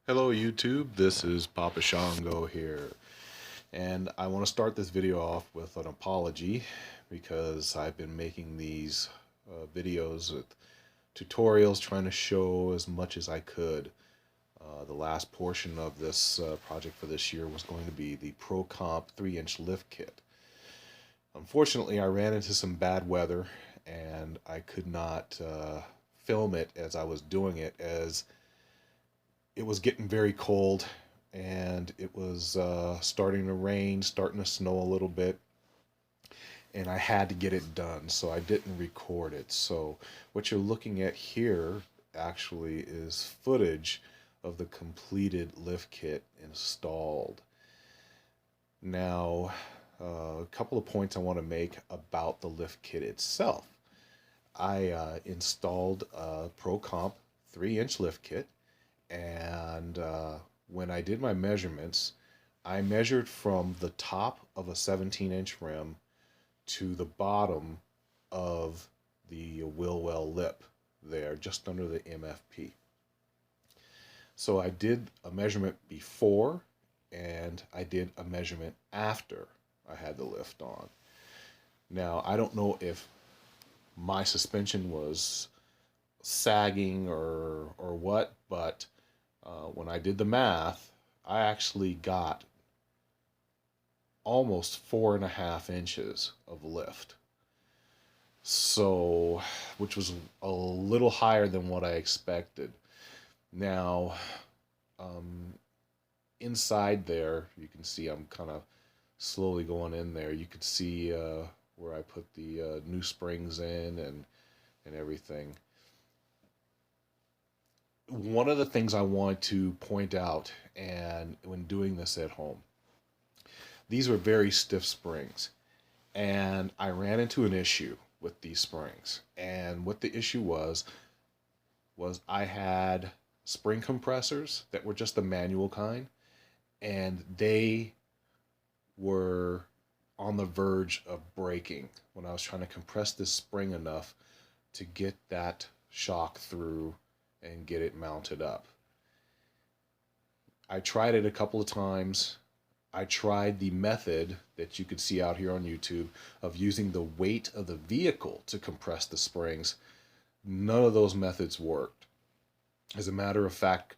Hello YouTube, this is Papa Shango here, and I want to start this video off with an apology because I've been making these videos with tutorials trying to show as much as I could. The last portion of this project for this year was going to be the Procomp 3-inch lift kit. Unfortunately, I ran into some bad weather and I could not film it as I was doing it, as it was getting very cold and it was starting to rain, starting to snow a little bit, and I had to get it done, so I didn't record it. So what you're looking at here actually is footage of the completed lift kit installed. Now, a couple of points I want to make about the lift kit itself. I installed a Procomp 3-inch lift kit, and when I did my measurements, I measured from the top of a 17-inch rim to the bottom of the wheel well lip there, just under the MFP. So I did a measurement before and I did a measurement after I had the lift on. Now, I don't know if my suspension was sagging or what, but when I did the math, I actually got almost 4.5 inches of lift. So, which was a little higher than what I expected. Now, um, inside there, you can see I'm kind of slowly going in there. You can see where I put the new springs in and everything. One of the things I want to point out, and when doing this at home, these were very stiff springs, and I ran into an issue with these springs. And what the issue was I had spring compressors that were just the manual kind, and they were on the verge of breaking when I was trying to compress this spring enough to get that shock through and get it mounted up. I tried it a couple of times. I tried the method that you could see out here on YouTube of using the weight of the vehicle to compress the springs. None of those methods worked. As a matter of fact,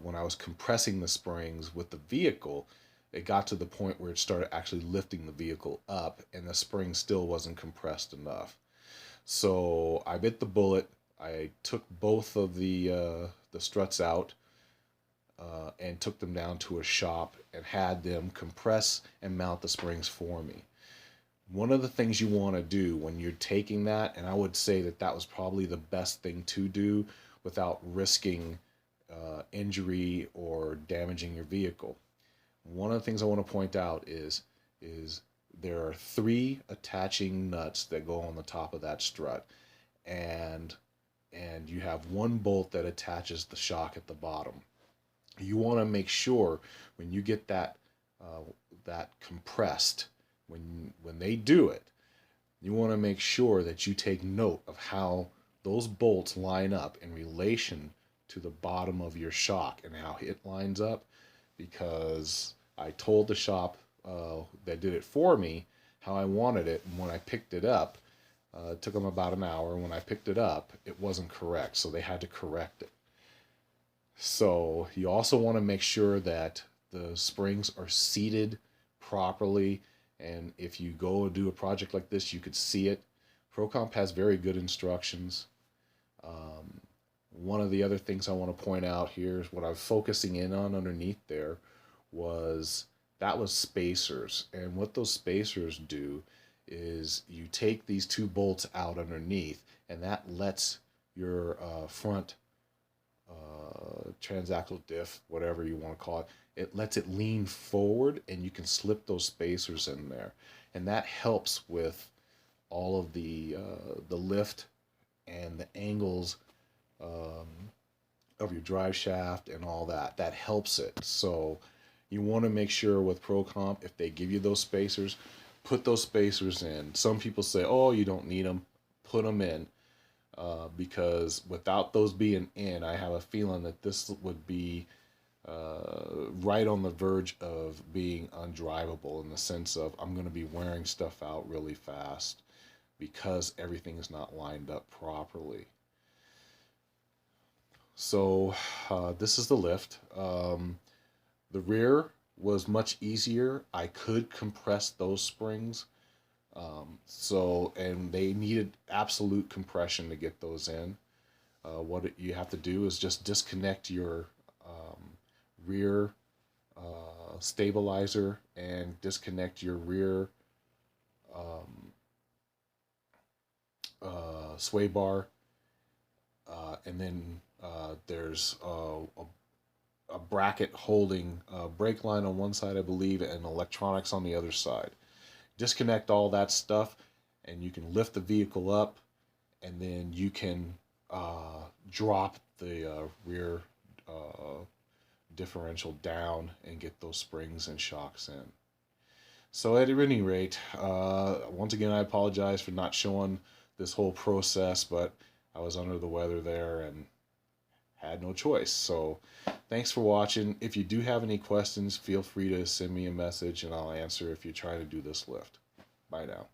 when I was compressing the springs with the vehicle, it got to the point where it started actually lifting the vehicle up and the spring still wasn't compressed enough. So I bit the bullet. I took both of the struts out and took them down to a shop and had them compress and mount the springs for me. One of the things you want to do when you're taking that, and I would say that that was probably the best thing to do without risking injury or damaging your vehicle. One of the things I want to point out is there are 3 attaching nuts that go on the top of that strut, and you have 1 bolt that attaches the shock at the bottom. You want to make sure when you get that that compressed, when they do it, you want to make sure that you take note of how those bolts line up in relation to the bottom of your shock and how it lines up, because I told the shop that did it for me how I wanted it, and when I picked it up, it took them about an hour. When I picked it up, it wasn't correct, so they had to correct it. So you also want to make sure that the springs are seated properly, and if you go do a project like this, you could see it. Procomp has very good instructions. One of the other things I want to point out here is what I was focusing in on underneath there that was spacers. And what those spacers do is you take these 2 bolts out underneath, and that lets your front transaxle diff, whatever you want to call it, it lets it lean forward, and you can slip those spacers in there, and that helps with all of the lift and the angles of your drive shaft and all that. That helps it. So you want to make sure with Procomp, if they give you those spacers, put those spacers in. Some people say, oh, you don't need them. Put them in. because without those being in, I have a feeling that this would be right on the verge of being undrivable, in the sense of I'm going to be wearing stuff out really fast because everything is not lined up properly. So this is the lift. The rear was much easier. I could compress those springs. And they needed absolute compression to get those in. You have to do is just disconnect your rear stabilizer and disconnect your rear sway bar. And then there's a bracket holding a brake line on one side, I believe, and electronics on the other side. Disconnect all that stuff, and you can lift the vehicle up, and then you can drop the rear differential down and get those springs and shocks in. So at any rate, once again, I apologize for not showing this whole process, but I was under the weather there and had no choice. So thanks for watching. If you do have any questions, feel free to send me a message and I'll answer if you try to do this lift. Bye now.